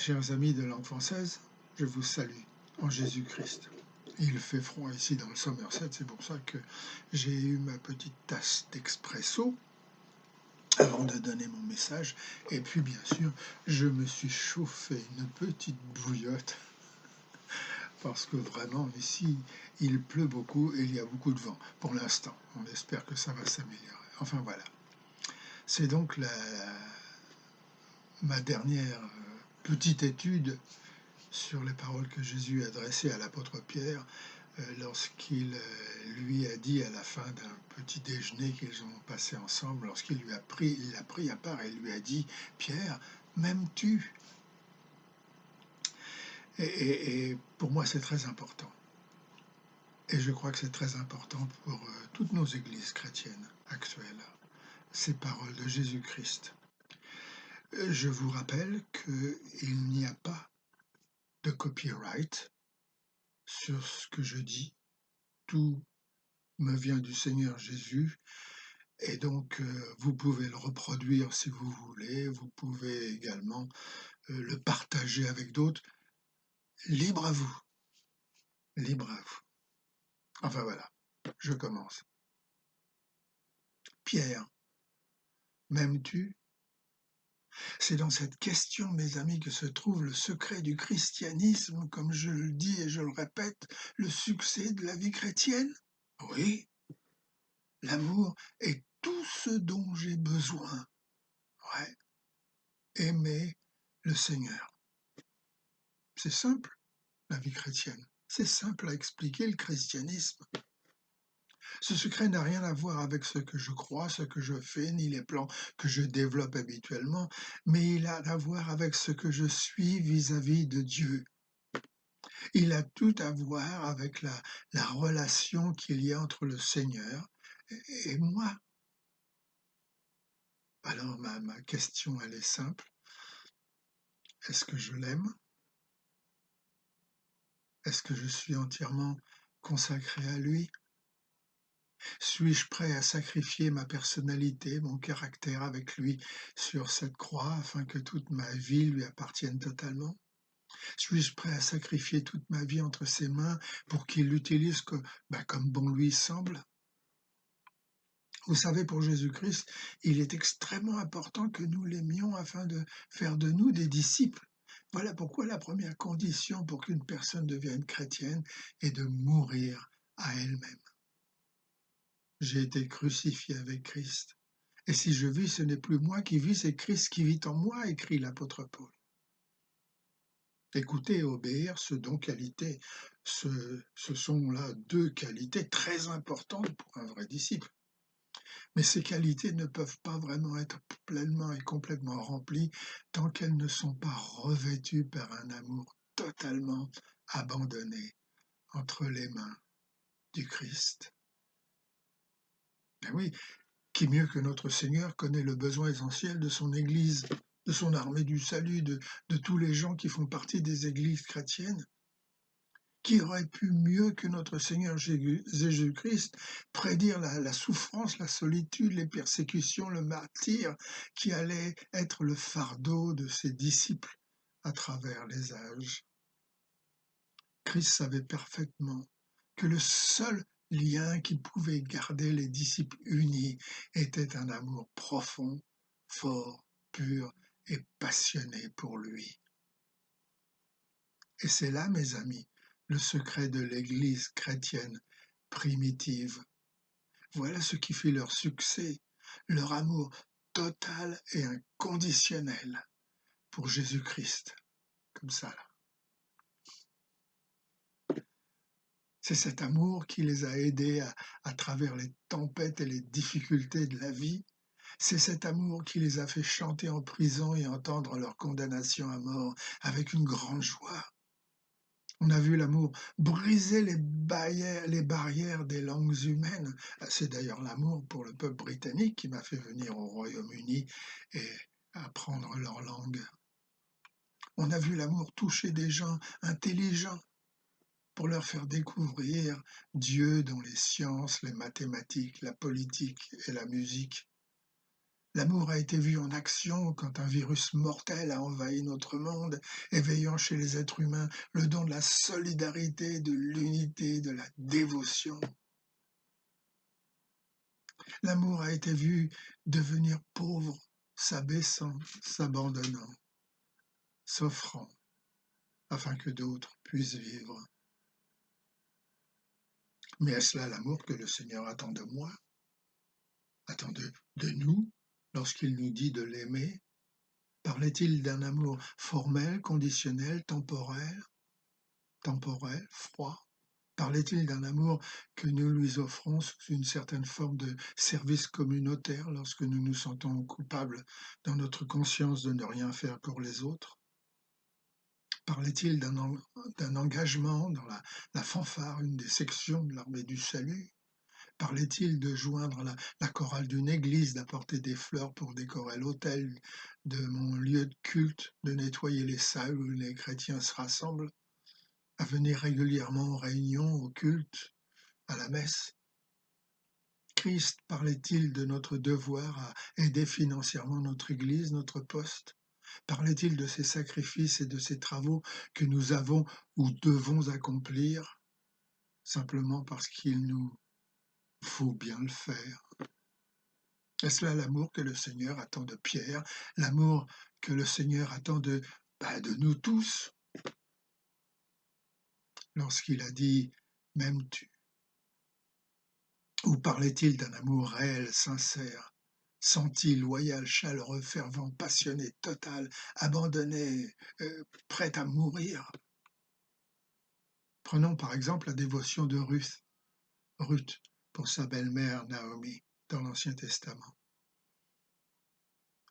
Chers amis de langue française, je vous salue en Jésus-Christ. Il fait froid ici dans le Somerset, c'est pour ça que j'ai eu ma petite tasse d'expresso avant de donner mon message. Et puis bien sûr, je me suis chauffé une petite bouillotte parce que vraiment ici, il pleut beaucoup et il y a beaucoup de vent pour l'instant. On espère que ça va s'améliorer. Enfin voilà. C'est donc ma dernière petite étude sur les paroles que Jésus a adressées à l'apôtre Pierre lorsqu'il lui a dit à la fin d'un petit déjeuner qu'ils ont passé ensemble, lorsqu'il l'a pris à part et lui a dit: Pierre, m'aimes-tu? Et pour moi, c'est très important. Et je crois que c'est très important pour toutes nos églises chrétiennes actuelles, ces paroles de Jésus-Christ. Je vous rappelle qu'il n'y a pas de copyright sur ce que je dis. Tout me vient du Seigneur Jésus, et donc vous pouvez le reproduire si vous voulez, vous pouvez également le partager avec d'autres. Libre à vous, libre à vous. Enfin voilà, je commence. Pierre, m'aimes-tu? C'est dans cette question, mes amis, que se trouve le secret du christianisme, comme je le dis et je le répète, le succès de la vie chrétienne. Oui, l'amour est tout ce dont j'ai besoin. Ouais, aimer le Seigneur. C'est simple, la vie chrétienne. C'est simple à expliquer, le christianisme. Ce secret n'a rien à voir avec ce que je crois, ce que je fais, ni les plans que je développe habituellement, mais il a à voir avec ce que je suis vis-à-vis de Dieu. Il a tout à voir avec la relation qu'il y a entre le Seigneur et moi. Alors ma question, elle est simple. Est-ce que je l'aime? Est-ce que je suis entièrement consacré à lui? Suis-je prêt à sacrifier ma personnalité, mon caractère avec lui sur cette croix afin que toute ma vie lui appartienne totalement? Suis-je prêt à sacrifier toute ma vie entre ses mains pour qu'il l'utilise comme bon lui semble? Vous savez, pour Jésus-Christ, il est extrêmement important que nous l'aimions afin de faire de nous des disciples. Voilà pourquoi la première condition pour qu'une personne devienne chrétienne est de mourir à elle-même. J'ai été crucifié avec Christ. Et si je vis, ce n'est plus moi qui vis, c'est Christ qui vit en moi, écrit l'apôtre Paul. Écouter et obéir, ce sont là deux qualités très importantes pour un vrai disciple. Mais ces qualités ne peuvent pas vraiment être pleinement et complètement remplies tant qu'elles ne sont pas revêtues par un amour totalement abandonné entre les mains du Christ. Ben oui, qui mieux que notre Seigneur connaît le besoin essentiel de son Église, de son armée du salut, de tous les gens qui font partie des églises chrétiennes? Qui aurait pu mieux que notre Seigneur Jésus-Christ prédire la souffrance, la solitude, les persécutions, le martyre qui allait être le fardeau de ses disciples à travers les âges? Christ savait parfaitement que le seul lien qui pouvait garder les disciples unis était un amour profond, fort, pur et passionné pour lui. Et c'est là, mes amis, le secret de l'Église chrétienne primitive. Voilà ce qui fait leur succès, leur amour total et inconditionnel pour Jésus-Christ, comme ça là. C'est cet amour qui les a aidés à travers les tempêtes et les difficultés de la vie. C'est cet amour qui les a fait chanter en prison et entendre leur condamnation à mort avec une grande joie. On a vu l'amour briser les barrières des langues humaines. C'est d'ailleurs l'amour pour le peuple britannique qui m'a fait venir au Royaume-Uni et apprendre leur langue. On a vu l'amour toucher des gens intelligents pour leur faire découvrir Dieu dans les sciences, les mathématiques, la politique et la musique. L'amour a été vu en action quand un virus mortel a envahi notre monde, éveillant chez les êtres humains le don de la solidarité, de l'unité, de la dévotion. L'amour a été vu devenir pauvre, s'abaissant, s'abandonnant, s'offrant, afin que d'autres puissent vivre. Mais est-ce là l'amour que le Seigneur attend de moi, attend de nous, lorsqu'il nous dit de l'aimer? Parlait-il d'un amour formel, conditionnel, temporel, froid? Parlait-il d'un amour que nous lui offrons sous une certaine forme de service communautaire lorsque nous nous sentons coupables dans notre conscience de ne rien faire pour les autres? Parlait-il d'un engagement dans la fanfare, une des sections de l'armée du salut? Parlait-il de joindre la chorale d'une église, d'apporter des fleurs pour décorer l'autel de mon lieu de culte, de nettoyer les salles où les chrétiens se rassemblent, à venir régulièrement aux réunions, au culte, à la messe? Christ parlait-il de notre devoir à aider financièrement notre Église, notre poste? Parlait-il de ces sacrifices et de ces travaux que nous avons ou devons accomplir simplement parce qu'il nous faut bien le faire? Est-ce là l'amour que le Seigneur attend de Pierre, l'amour que le Seigneur attend de nous tous, lorsqu'il a dit « m'aimes-tu » ? Ou parlait-il d'un amour réel, sincère, senti, loyal, chaleureux, fervent, passionné, total, abandonné, prêt à mourir? Prenons par exemple la dévotion de Ruth pour sa belle-mère Naomi dans l'Ancien Testament.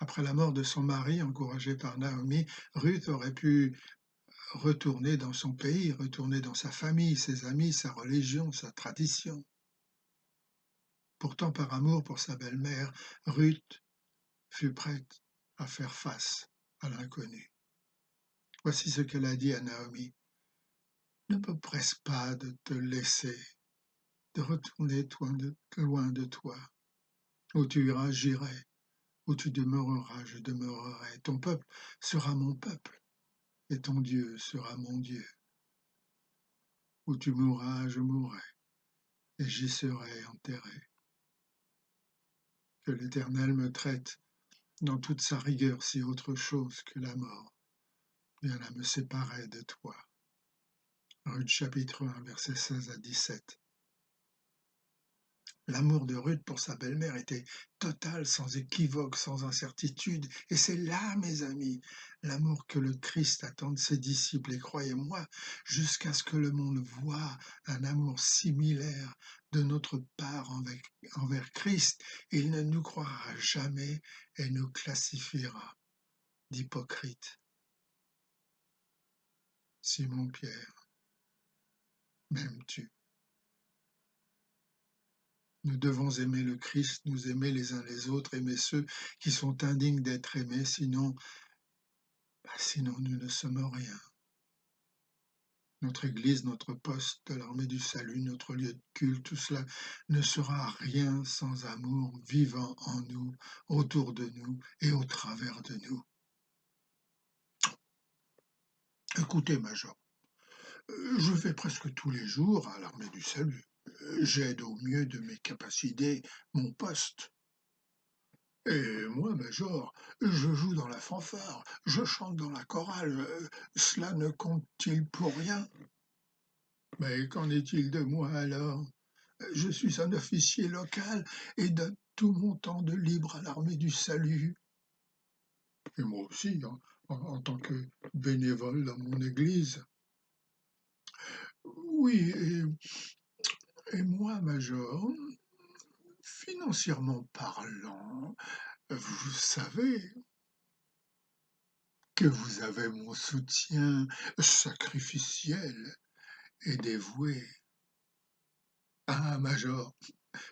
Après la mort de son mari, encouragée par Naomi, Ruth aurait pu retourner dans son pays, retourner dans sa famille, ses amis, sa religion, sa tradition. Pourtant, par amour pour sa belle-mère, Ruth fut prête à faire face à l'inconnu. Voici ce qu'elle a dit à Naomi. Ne me presse pas de te laisser, de retourner loin de toi. Où tu iras, j'irai. Où tu demeureras, je demeurerai. Ton peuple sera mon peuple, et ton Dieu sera mon Dieu. Où tu mourras, je mourrai, et j'y serai enterré. Que l'Éternel me traite dans toute sa rigueur si autre chose que la mort vient à me séparer de toi. Ruth chapitre 1, versets 16 à 17. L'amour de Ruth pour sa belle-mère était total, sans équivoque, sans incertitude. Et c'est là, mes amis, l'amour que le Christ attend de ses disciples. Et croyez-moi, jusqu'à ce que le monde voie un amour similaire de notre part envers Christ, il ne nous croira jamais et nous classifiera d'hypocrites. Simon-Pierre, m'aimes-tu? Nous devons aimer le Christ, nous aimer les uns les autres, aimer ceux qui sont indignes d'être aimés, sinon nous ne sommes rien. Notre Église, notre poste de l'armée du salut, notre lieu de culte, tout cela ne sera rien sans amour vivant en nous, autour de nous et au travers de nous. Écoutez, Major, je vais presque tous les jours à l'armée du salut. J'aide au mieux de mes capacités mon poste. Et moi, Major, je joue dans la fanfare, je chante dans la chorale, cela ne compte-t-il pour rien? Mais qu'en est-il de moi alors? Je suis un officier local et donne tout mon temps de libre à l'armée du salut. Et moi aussi, hein, en tant que bénévole dans mon église. Oui, et moi, Major, financièrement parlant, vous savez que vous avez mon soutien sacrificiel et dévoué. Ah, Major,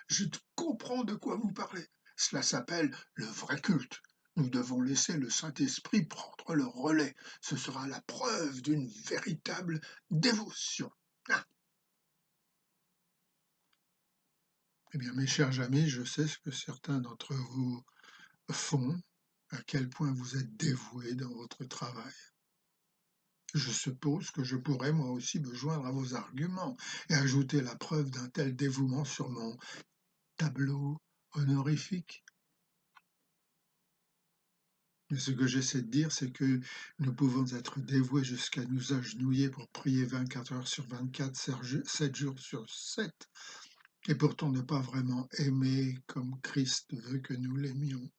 je comprends de quoi vous parlez. Cela s'appelle le vrai culte. Nous devons laisser le Saint-Esprit prendre le relais. Ce sera la preuve d'une véritable dévotion. Ah. Eh bien, mes chers amis, je sais ce que certains d'entre vous font à quel point vous êtes dévoué dans votre travail. Je suppose que je pourrais moi aussi me joindre à vos arguments et ajouter la preuve d'un tel dévouement sur mon tableau honorifique. Mais ce que j'essaie de dire, c'est que nous pouvons être dévoués jusqu'à nous agenouiller pour prier 24 heures sur 24, 7 jours sur 7, et pourtant ne pas vraiment aimer comme Christ veut que nous l'aimions.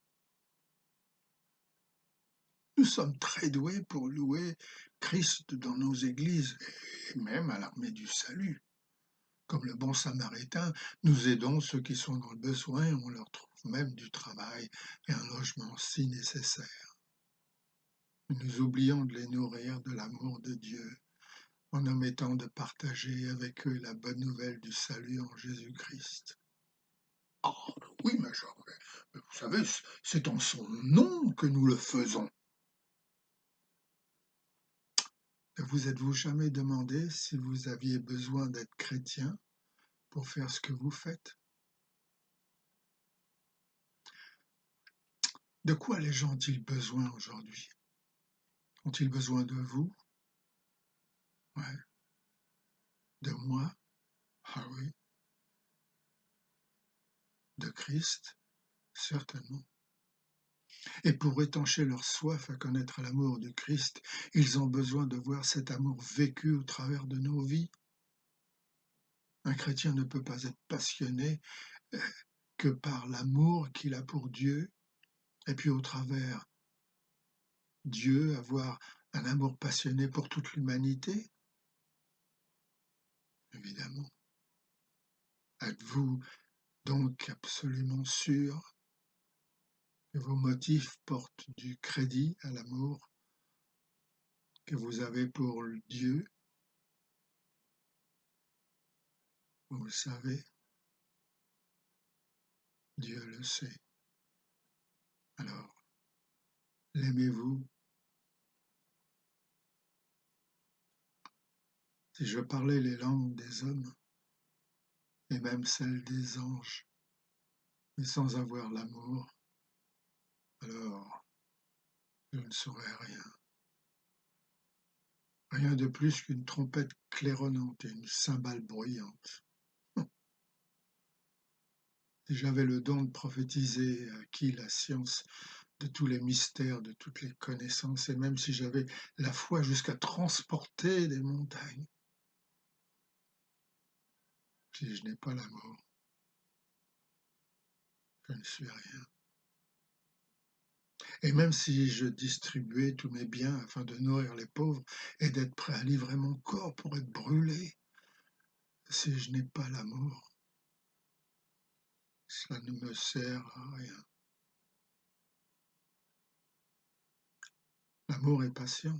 Nous sommes très doués pour louer Christ dans nos églises et même à l'armée du salut. Comme le bon samaritain, nous aidons ceux qui sont dans le besoin et on leur trouve même du travail et un logement si nécessaire. Nous oublions de les nourrir de l'amour de Dieu en omettant de partager avec eux la bonne nouvelle du salut en Jésus-Christ. Oh, oui, mais vous savez, c'est en son nom que nous le faisons. Ne vous êtes-vous jamais demandé si vous aviez besoin d'être chrétien pour faire ce que vous faites? De quoi les gens ont-ils besoin aujourd'hui? Ont-ils besoin de vous? Ouais. De moi? Ah oui. De Christ? Certainement. Et pour étancher leur soif à connaître l'amour du Christ, ils ont besoin de voir cet amour vécu au travers de nos vies. Un chrétien ne peut pas être passionné que par l'amour qu'il a pour Dieu, et puis au travers Dieu avoir un amour passionné pour toute l'humanité. Évidemment. Êtes-vous donc absolument sûr que vos motifs portent du crédit à l'amour que vous avez pour Dieu? Vous le savez, Dieu le sait. Alors, l'aimez-vous? Si je parlais les langues des hommes, et même celles des anges, mais sans avoir l'amour, alors je ne saurais rien. Rien de plus qu'une trompette claironnante et une cymbale bruyante. Si j'avais le don de prophétiser, acquis la science de tous les mystères, de toutes les connaissances, et même si j'avais la foi jusqu'à transporter des montagnes, si je n'ai pas l'amour, je ne suis rien. Et même si je distribuais tous mes biens afin de nourrir les pauvres et d'être prêt à livrer mon corps pour être brûlé, si je n'ai pas l'amour, cela ne me sert à rien. L'amour est patient,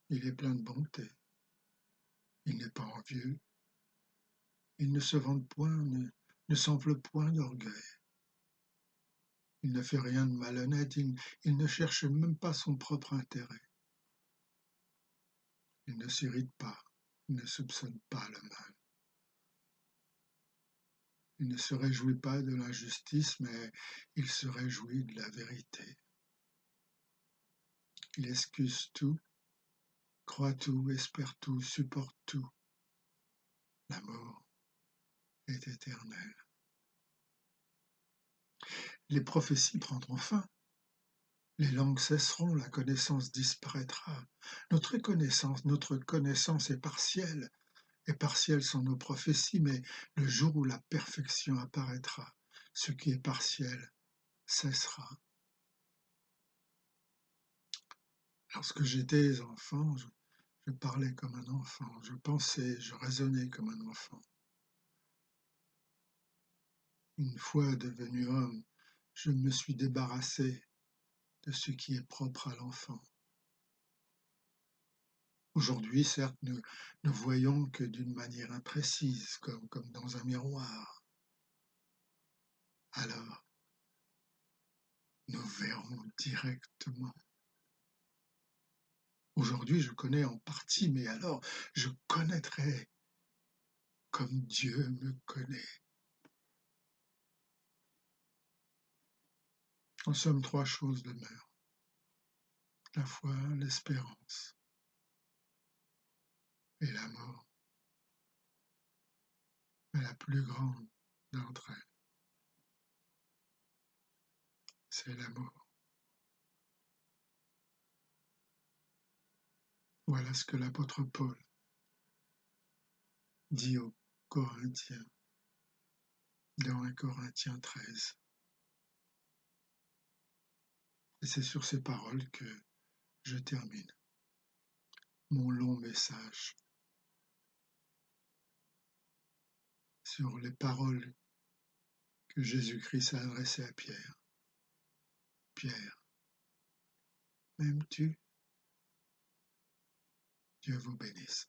il est plein de bonté, il n'est pas envieux, il ne se vante point, ne s'enfle point d'orgueil. Il ne fait rien de malhonnête, il ne cherche même pas son propre intérêt. Il ne s'irrite pas, il ne soupçonne pas le mal. Il ne se réjouit pas de l'injustice, mais il se réjouit de la vérité. Il excuse tout, croit tout, espère tout, supporte tout. L'amour est éternel. Les prophéties prendront fin. Les langues cesseront, la connaissance disparaîtra. Notre connaissance est partielle, et partielles sont nos prophéties, mais le jour où la perfection apparaîtra, ce qui est partiel cessera. Lorsque j'étais enfant, je parlais comme un enfant, je pensais, je raisonnais comme un enfant. Une fois devenu homme, je me suis débarrassé de ce qui est propre à l'enfant. Aujourd'hui, certes, nous ne voyons que d'une manière imprécise, comme dans un miroir. Alors, nous verrons directement. Aujourd'hui, je connais en partie, mais alors, je connaîtrai comme Dieu me connaît. En somme, trois choses demeurent: la foi, l'espérance et la mort. Mais la plus grande d'entre elles, c'est la mort. Voilà ce que l'apôtre Paul dit aux Corinthiens dans 1 Corinthiens 13. Et c'est sur ces paroles que je termine mon long message sur les paroles que Jésus-Christ a adressées à Pierre. Pierre, m'aimes-tu? Dieu vous bénisse.